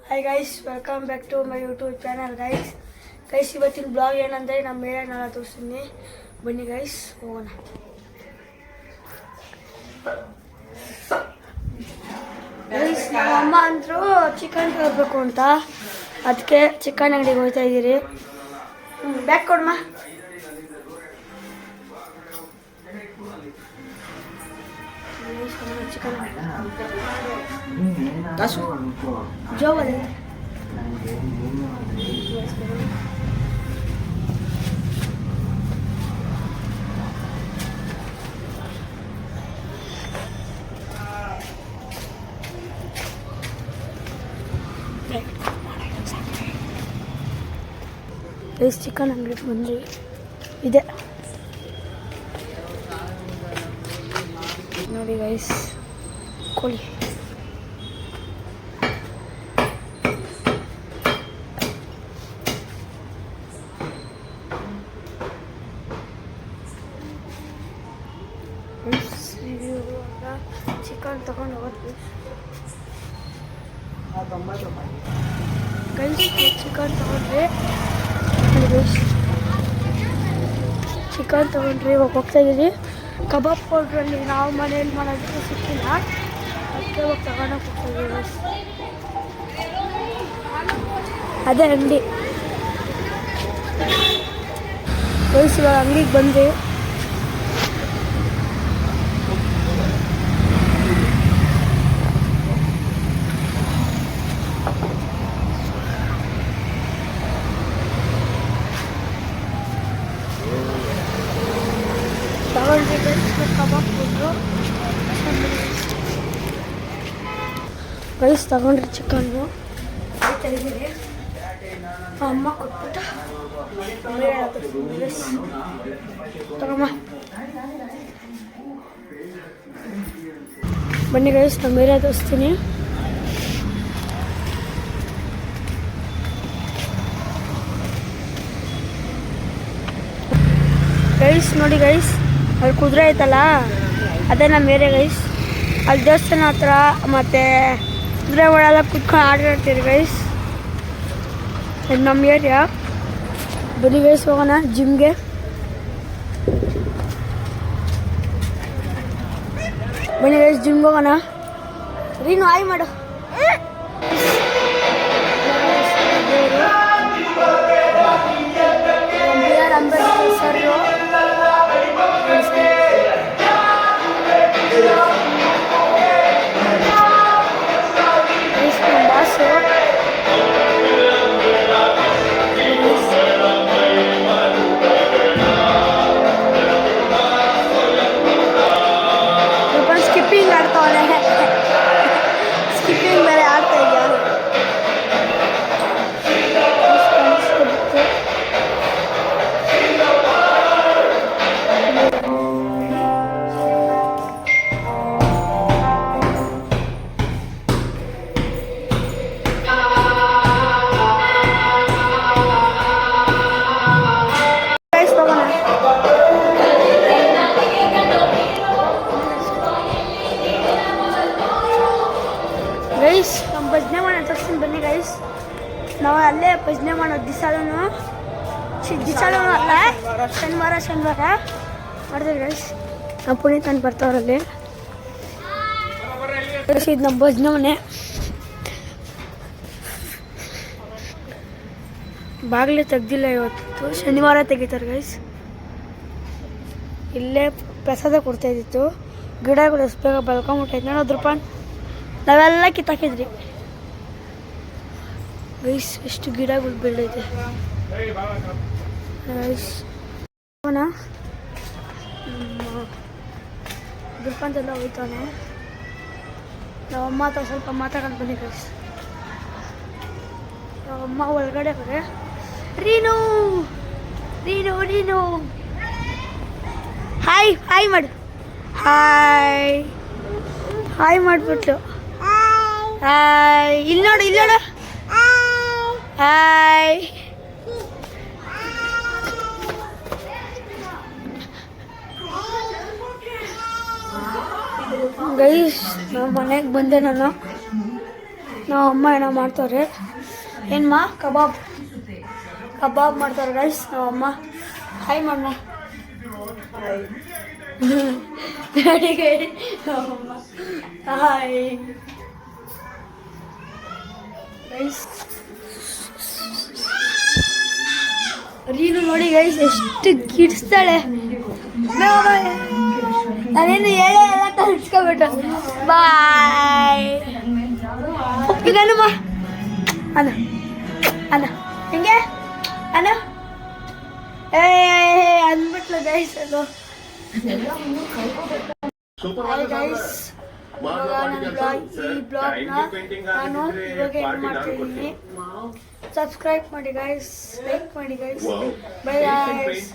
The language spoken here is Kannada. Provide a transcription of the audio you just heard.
Hi guys, welcome back to my YouTube channel guys. ಇವತ್ತಿನ ಬ್ಲಾಗ್ ಏನಂದರೆ ನಮ್ಮ ಮೇಲೆ ನಾನು ತೋರಿಸ್ತೀನಿ. ಬನ್ನಿ ಗೈಸ್, ಹೋಗೋಣ. ಗೈಸ್, ನಮ್ಮ ಅಮ್ಮ ಅಂದರು ಚಿಕನ್ ತರಬೇಕು ಅಂತ, ಅದಕ್ಕೆ ಚಿಕನ್ ಅಂಗಡಿಗೆ ಹೋಗ್ತಾ ಇದ್ದೀರಿ. ಬ್ಯಾಗ್ ಕೊಡಮ್ಮ. ಚಿಕನ್ ಜೋಬಲ್ಲಿ ಚಿಕನ್ ಅಂಗಡಿ ಬಂದ್ರಿ ಇದೆ ನೋಡಿ ಗೈಸ್, ಕೋಳಿ. ಚಿಕನ್ ತಗೊಂಡು ಹೋಗೋದು ಗೈಸ್. ಚಿಕನ್ ತಗೊಂಡ್ರಿ, ಚಿಕನ್ ತಗೊಂಡ್ರಿ, ಇವಾಗ ಹೋಗ್ತಾ ಇದ್ದೀವಿ. ಕಬಾಬ್ ಪೌಡ್ರಲ್ಲಿ ನಾವು ಮನೇಲಿ ಮಾಡೋದಕ್ಕೆ ಸಿಕ್ಕಿಲ್ಲ, ಅದಕ್ಕೆ ಹೋಗಿ ತಗೊಂಡೋಗಿ ಹೋಗ್ತಾ ಇದ್ದೀವಿ. ಅದೇ ಅಂಗಡಿ ಗೈಸ್. ಇವಾಗ ಅಂಗಡಿಗೆ ಬಂದ್ವಿ. ಕಬಾಬ್ ಕೊಟ್ಟರು ಗೈಸ್. ತಗೊಂಡ್ರಿ ಚಿಕನ್ನು ತೆಗೆದಿರಿ. ಅಮ್ಮ ಕೊಟ್ಬಿಟ್ಟು ತಗೊಮ್ಮ. ಬನ್ನಿ ಗೈಸ್, ನಾನು ಬೇರೆ ತೋರಿಸ್ತೀನಿ. ಗೈಸ್ ನೋಡಿ ಗೈಸ್, ಅಲ್ಲಿ ಕುದುರೆ ಐತಲ್ಲ, ಅದೇ ನಮ್ಮ ಏರಿಯಾ ಗೈಸ್. ಅಲ್ಲಿ ದೇವಸ್ಥಾನ ಹತ್ರ ಮತ್ತು ಕುದುರೆ ಒಳಗೆಲ್ಲ ಕುತ್ಕೊಂಡು ಆಟಾಡ್ತೀರಿ ಗೈಸ್. ಇದು ನಮ್ಮ ಏರಿಯಾ. ಬನ್ನಿ ಗೈಸ್, ಹೋಗೋಣ ಜಿಮ್ಗೆ. ಬನ್ನಿ ಗೈಸ್, ಜಿಮ್ಗೆ ಹೋಗೋಣ. ರೀನು ಆಯ್ ಮಾಡು. Ambedkar sir boss. ಸ್ಕಿಪ್ಪಿಂಗ್ ಆಡ್ತಾವನೆ, ಸ್ಕಿಪ್ಪಿಂಗ್ ಬೇರೆ ಆಡ್ತಾ ಇದ್ದಾರೆ. ಗೈಸ್, ನಮ್ಮ ಭಜನೆ ಮಾಡೋದು ತೋರಿಸ್ತೀನಿ ಬನ್ನಿ ಗೈಸ್. ನಾವು ಅಲ್ಲೇ ಭಜನೆ ಮಾಡೋದು ದಿಸಾಲೂ ಅಲ್ಲ, ಶನಿವಾರ ಮಾಡ್ತೀವಿ ಗೈಸ್. ನಮ್ಮ ಪುನೀತ್ ಅಂತ ಬರ್ತಾವ್ರಲ್ಲಿ. ಇದು ನಮ್ಮ ಭಜನೆ ಮನೆ. ಬಾಗಿಲು ತೆಗ್ದಿಲ್ಲ ಇವತ್ತು, ಶನಿವಾರ ತೆಗಿತಾರೆ ಗೈಸ್. ಇಲ್ಲೇ ಪ್ರಸಾದ ಕೊಡ್ತಾ ಇದ್ದಿತ್ತು. ಗಿಡಗಳು ಎಷ್ಟು ಬೇಗ ಬೆಳ್ಕೊಂಬಿಟ್ಟೈತೆ ನೋಡೋದ್ರಪ್ಪ. ನಾವೆಲ್ಲ ಕಿತ್ತಾಕಿದ್ರಿ ಗೈಸ್. ಎಷ್ಟು ಗಿಡಗಳು ಬೆಳೆದೈತೆ ಗೈಸ್. ದುರ್ಪಂತೆಲ್ಲ ಹೋಗ್ತಾನೆ. ನಾವಮ್ಮ ಹತ್ರ ಸ್ವಲ್ಪ ಮಾತಾಡ್ಕೊಂಡು ಬನ್ನಿ ಗೈಸ್. ನಾವಮ್ಮ ಒಳಗಡೆ ಬರೆ. ರೀನು ರೀನು ರೀನು ಹಾಯ್ ಹಾಯ್ ಮಾಡು. ಹಾಯ್ ಹಾಯ್ ಮಾಡಿಬಿಟ್ಲು. ಹಾಯ್, ಇಲ್ಲಿ ನೋಡು, ಇಲ್ಲಿ ನೋಡು. ಹಾಯ್. ಗೈಸ್, ನಮ್ಮ ಮನೆಗೆ ಬಂದೆ ನಾನು. ನಾವು ಅಮ್ಮ ಏನೋ ಮಾಡ್ತಾರೆ. ಏನ್ಮಾ? ಕಬಾಬ್ ಮಾಡ್ತಾರೆ ಗೈಸ್ ನಾವು ಅಮ್ಮ. ಹಾಯ್ ಮಮ್ಮ. ರೆಡಿ ಗೈಸ್ ಅಮ್ಮ. Hi guys. ರೀನು ನೋಡಿ ಗೈಸ್ ಎಷ್ಟು ಕಿಡ್ಸ್ತಾಳೆ. ನಾನೇನು ಹೇಳೇ ಎಲ್ಲ ಕಲ್ಸ್ಕೊಬಿಟ್ಟು ಬಾಯ್. ಇದನ್ನು ಅನ್ನ ಅನ್ನ ಹಿಂಗೆ ಅನ್ನ ಅಂದ್ಬಿಟ್ಲು ಗೈಸ್ ಅದು. ಗೈಸ್ ಇವಾಗ ನನ್ನ ಈ ಬ್ಲಾಗ್ನ ನಾನು ಇವಾಗ ಏನು ಮಾಡ್ತಿದ್ದೀನಿ. ಸಬ್ಸ್ಕ್ರೈಬ್ ಮಾಡಿ ಗೈಸ್, ಲೈಕ್ ಮಾಡಿ ಗೈಸ್. Bye guys.